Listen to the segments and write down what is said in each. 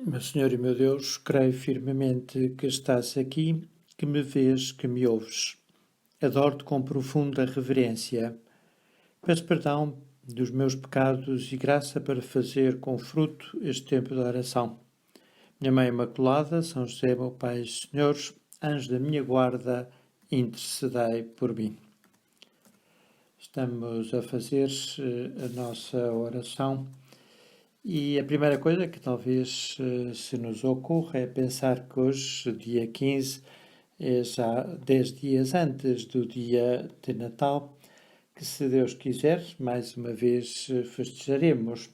Meu Senhor e meu Deus, creio firmemente que estás aqui, que me vês, que me ouves. Adoro-te com profunda reverência. Peço perdão dos meus pecados e graça para fazer com fruto este tempo de oração. Minha Mãe Imaculada, São José, meu Pai e Senhores, anjos da minha guarda, intercedei por mim. Estamos a fazer a nossa oração. E a primeira coisa que talvez se nos ocorra é pensar que hoje, dia 15, é já 10 dias antes do dia de Natal, que, se Deus quiser, mais uma vez festejaremos.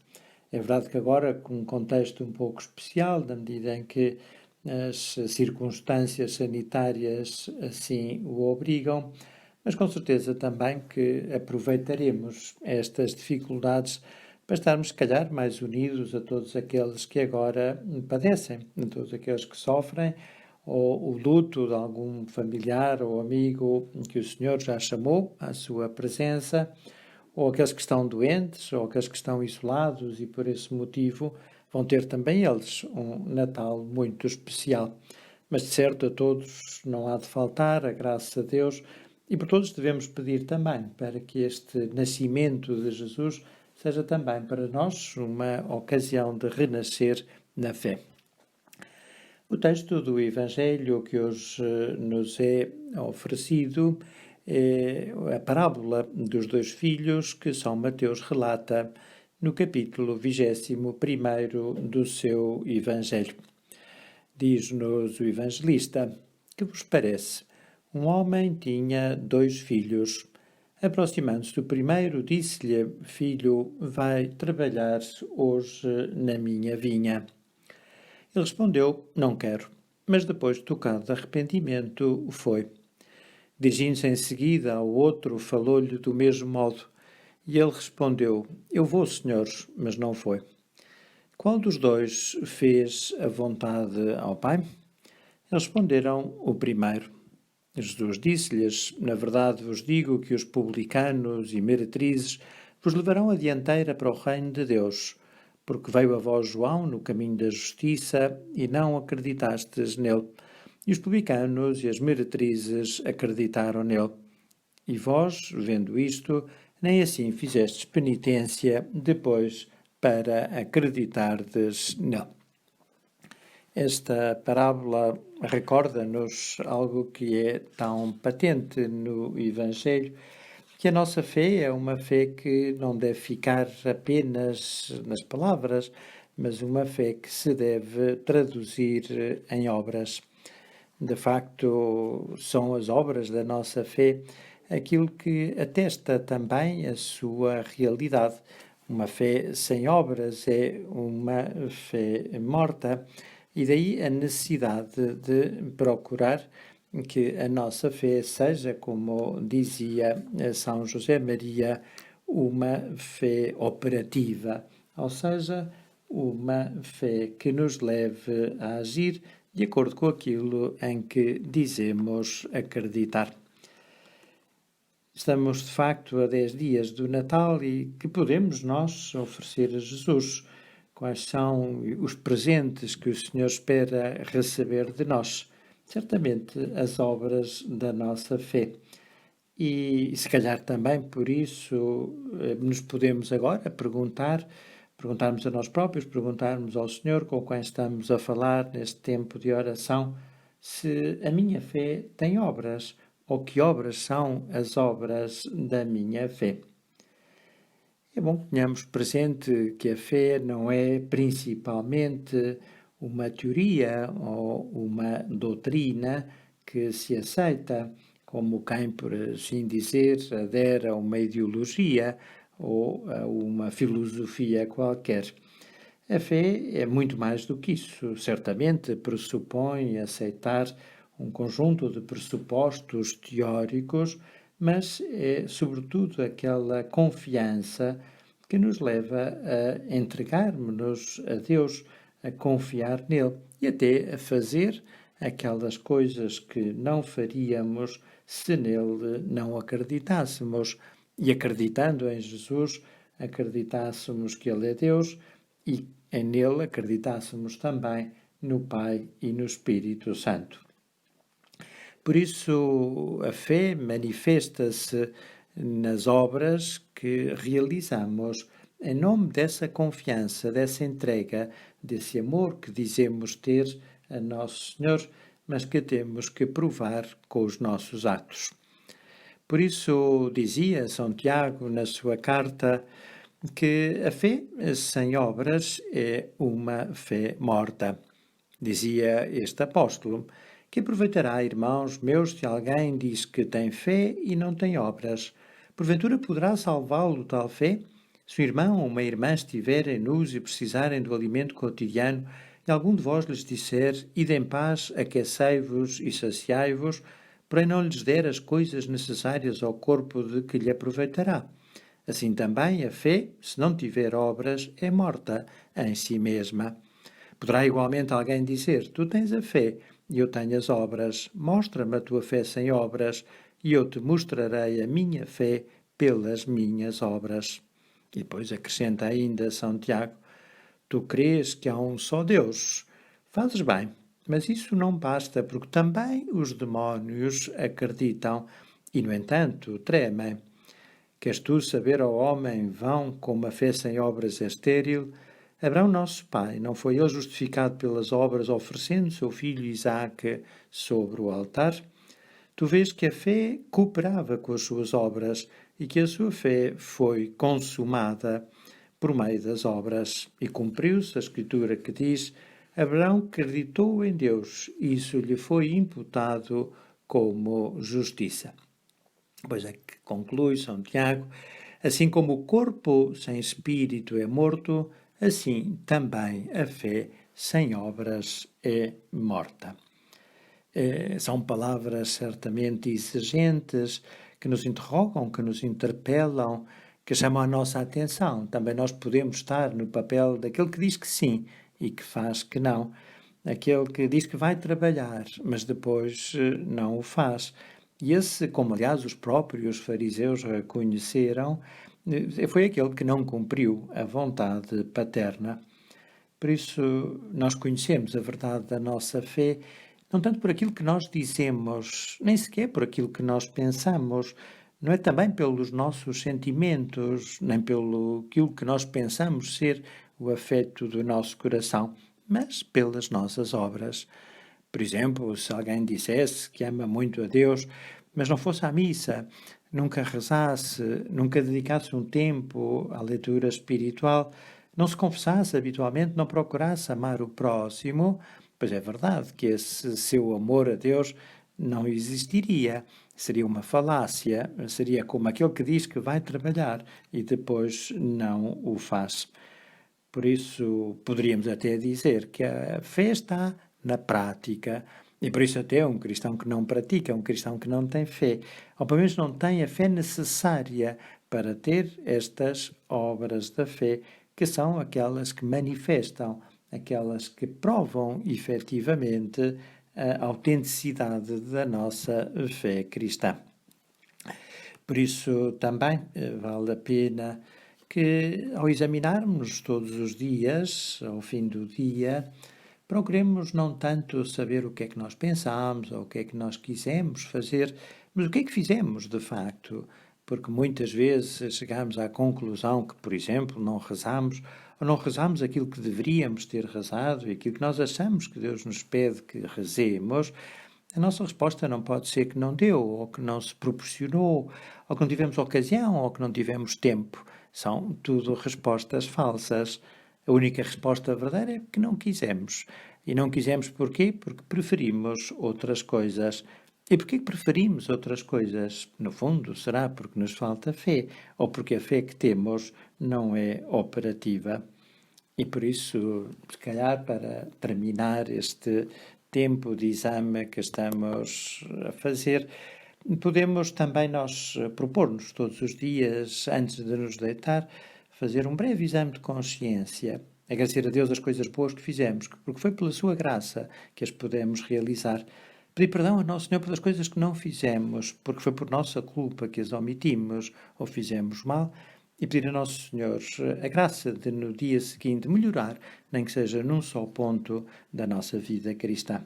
É verdade que agora, com um contexto um pouco especial, na medida em que as circunstâncias sanitárias assim o obrigam, mas com certeza também que aproveitaremos estas dificuldades para estarmos, se calhar, mais unidos a todos aqueles que agora padecem, a todos aqueles que sofrem, ou o luto de algum familiar ou amigo que o Senhor já chamou à sua presença, ou aqueles que estão doentes, ou aqueles que estão isolados e por esse motivo vão ter também eles um Natal muito especial. Mas de certo a todos não há de faltar a graça de Deus e por todos devemos pedir também para que este nascimento de Jesus seja também para nós uma ocasião de renascer na fé. O texto do Evangelho que hoje nos é oferecido é a parábola dos dois filhos que São Mateus relata no capítulo 21º do seu Evangelho. Diz-nos o evangelista: que vos parece? Um homem tinha 2 filhos. Aproximando-se do primeiro, disse-lhe: Filho, vai trabalhar hoje na minha vinha. Ele respondeu: Não quero. Mas depois, tocado de arrependimento, foi. Dirigindo-se em seguida ao outro, falou-lhe do mesmo modo. E ele respondeu: Eu vou, senhor, mas não foi. Qual dos dois fez a vontade ao Pai? Eles responderam: O primeiro. Jesus disse-lhes: Na verdade vos digo que os publicanos e meretrizes vos levarão a dianteira para o reino de Deus, porque veio a vós João no caminho da justiça e não acreditastes nele. E os publicanos e as meretrizes acreditaram nele. E vós, vendo isto, nem assim fizestes penitência depois para acreditardes nele. Esta parábola recorda-nos algo que é tão patente no Evangelho, que a nossa fé é uma fé que não deve ficar apenas nas palavras, mas uma fé que se deve traduzir em obras. De facto, são as obras da nossa fé aquilo que atesta também a sua realidade. Uma fé sem obras é uma fé morta. E daí a necessidade de procurar que a nossa fé seja, como dizia São José Maria, uma fé operativa, ou seja, uma fé que nos leve a agir de acordo com aquilo em que dizemos acreditar. Estamos, de facto, a 10 dias do Natal e que podemos nós oferecer a Jesus? Quais são os presentes que o Senhor espera receber de nós? Certamente as obras da nossa fé. E se calhar também por isso nos podemos agora perguntarmos a nós próprios, perguntarmos ao Senhor com quem estamos a falar neste tempo de oração, se a minha fé tem obras, ou que obras são as obras da minha fé. É bom que tenhamos presente que a fé não é principalmente uma teoria ou uma doutrina que se aceita como quem, por assim dizer, adere a uma ideologia ou a uma filosofia qualquer. A fé é muito mais do que isso. Certamente pressupõe aceitar um conjunto de pressupostos teóricos, mas é sobretudo aquela confiança que nos leva a entregarmos-nos a Deus, a confiar nele e até a fazer aquelas coisas que não faríamos se nele não acreditássemos. E acreditando em Jesus, acreditássemos que ele é Deus e nele acreditássemos também no Pai e no Espírito Santo. Por isso, a fé manifesta-se nas obras que realizamos em nome dessa confiança, dessa entrega, desse amor que dizemos ter a Nosso Senhor, mas que temos que provar com os nossos atos. Por isso, dizia São Tiago na sua carta que a fé sem obras é uma fé morta. Dizia este apóstolo: que aproveitará, irmãos meus, se alguém diz que tem fé e não tem obras? Porventura poderá salvá-lo tal fé? Se um irmão ou uma irmã estiverem nus e precisarem do alimento cotidiano, e algum de vós lhes disser: ide em paz, aquecei-vos e saciai-vos, porém não lhes der as coisas necessárias ao corpo, de que lhe aproveitará? Assim também a fé, se não tiver obras, é morta em si mesma. Poderá igualmente alguém dizer: tu tens a fé e eu tenho as obras. Mostra-me a tua fé sem obras, e eu te mostrarei a minha fé pelas minhas obras. E depois acrescenta ainda São Tiago: tu crês que há um só Deus. Fazes bem, mas isso não basta, porque também os demónios acreditam e, no entanto, tremem. Queres tu saber, ó homem, vão, como a fé sem obras é estéril? Abraão, nosso pai, não foi ele justificado pelas obras, oferecendo seu filho Isaque sobre o altar? Tu vês que a fé cooperava com as suas obras e que a sua fé foi consumada por meio das obras. E cumpriu-se a escritura que diz: Abraão acreditou em Deus e isso lhe foi imputado como justiça. Pois é que conclui São Tiago: assim como o corpo sem espírito é morto, assim também a fé sem obras é morta. São palavras certamente exigentes, que nos interrogam, que nos interpelam, que chamam a nossa atenção. Também nós podemos estar no papel daquele que diz que sim e que faz que não. Aquele que diz que vai trabalhar, mas depois não o faz. E esse, como aliás os próprios fariseus reconheceram, foi aquele que não cumpriu a vontade paterna. Por isso, nós conhecemos a verdade da nossa fé, não tanto por aquilo que nós dizemos, nem sequer por aquilo que nós pensamos, não é também pelos nossos sentimentos, nem pelo aquilo que nós pensamos ser o afeto do nosso coração, mas pelas nossas obras. Por exemplo, se alguém dissesse que ama muito a Deus, mas não fosse à missa, nunca rezasse, nunca dedicasse um tempo à leitura espiritual, não se confessasse habitualmente, não procurasse amar o próximo, pois é verdade que esse seu amor a Deus não existiria. Seria uma falácia, seria como aquele que diz que vai trabalhar e depois não o faz. Por isso, poderíamos até dizer que a fé está na prática. E por isso até um cristão que não pratica, um cristão que não tem fé, ou pelo menos não tem a fé necessária para ter estas obras da fé, que são aquelas que manifestam, aquelas que provam efetivamente a autenticidade da nossa fé cristã. Por isso também vale a pena que, ao examinarmos todos os dias, ao fim do dia, procuremos não tanto saber o que é que nós pensamos ou o que é que nós quisemos fazer, mas o que é que fizemos de facto, porque muitas vezes chegamos à conclusão que, por exemplo, não rezamos ou não rezamos aquilo que deveríamos ter rezado e aquilo que nós achamos que Deus nos pede que rezemos. A nossa resposta não pode ser que não deu, ou que não se proporcionou, ou que não tivemos ocasião, ou que não tivemos tempo. São tudo respostas falsas. A única resposta verdadeira é que não quisemos. E não quisemos porquê? Porque preferimos outras coisas. E porquê que preferimos outras coisas? No fundo, será porque nos falta fé, ou porque a fé que temos não é operativa. E por isso, se calhar, para terminar este tempo de exame que estamos a fazer, podemos também nós propor-nos todos os dias, antes de nos deitar, fazer um breve exame de consciência, agradecer a Deus as coisas boas que fizemos, porque foi pela sua graça que as pudemos realizar. Pedir perdão a Nosso Senhor pelas coisas que não fizemos, porque foi por nossa culpa que as omitimos ou fizemos mal, e pedir a Nosso Senhor a graça de, no dia seguinte, melhorar, nem que seja num só ponto da nossa vida cristã.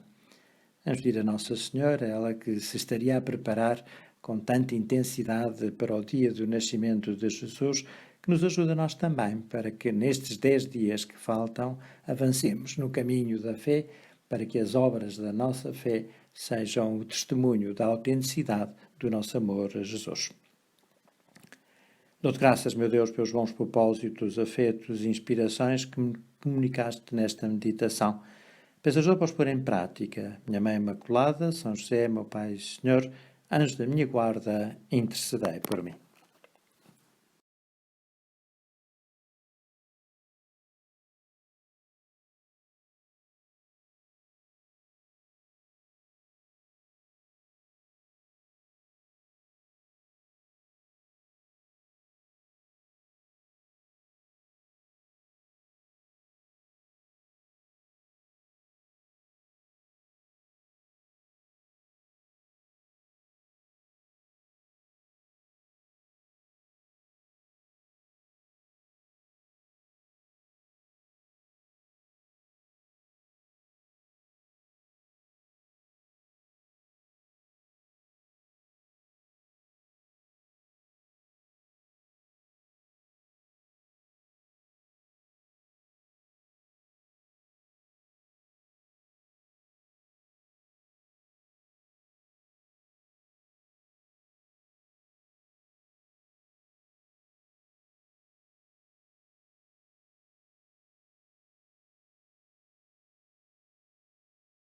Vamos pedir a Nossa Senhora, ela que se estaria a preparar com tanta intensidade para o dia do nascimento de Jesus, que nos ajude a nós também, para que nestes 10 dias que faltam, avancemos no caminho da fé, para que as obras da nossa fé sejam o testemunho da autenticidade do nosso amor a Jesus. Dou-te graças, meu Deus, pelos bons propósitos, afetos e inspirações que me comunicaste nesta meditação. Peço ajuda para os pôr em prática. Minha Mãe Imaculada, São José, meu Pai e Senhor, anjos da minha guarda, intercedei por mim.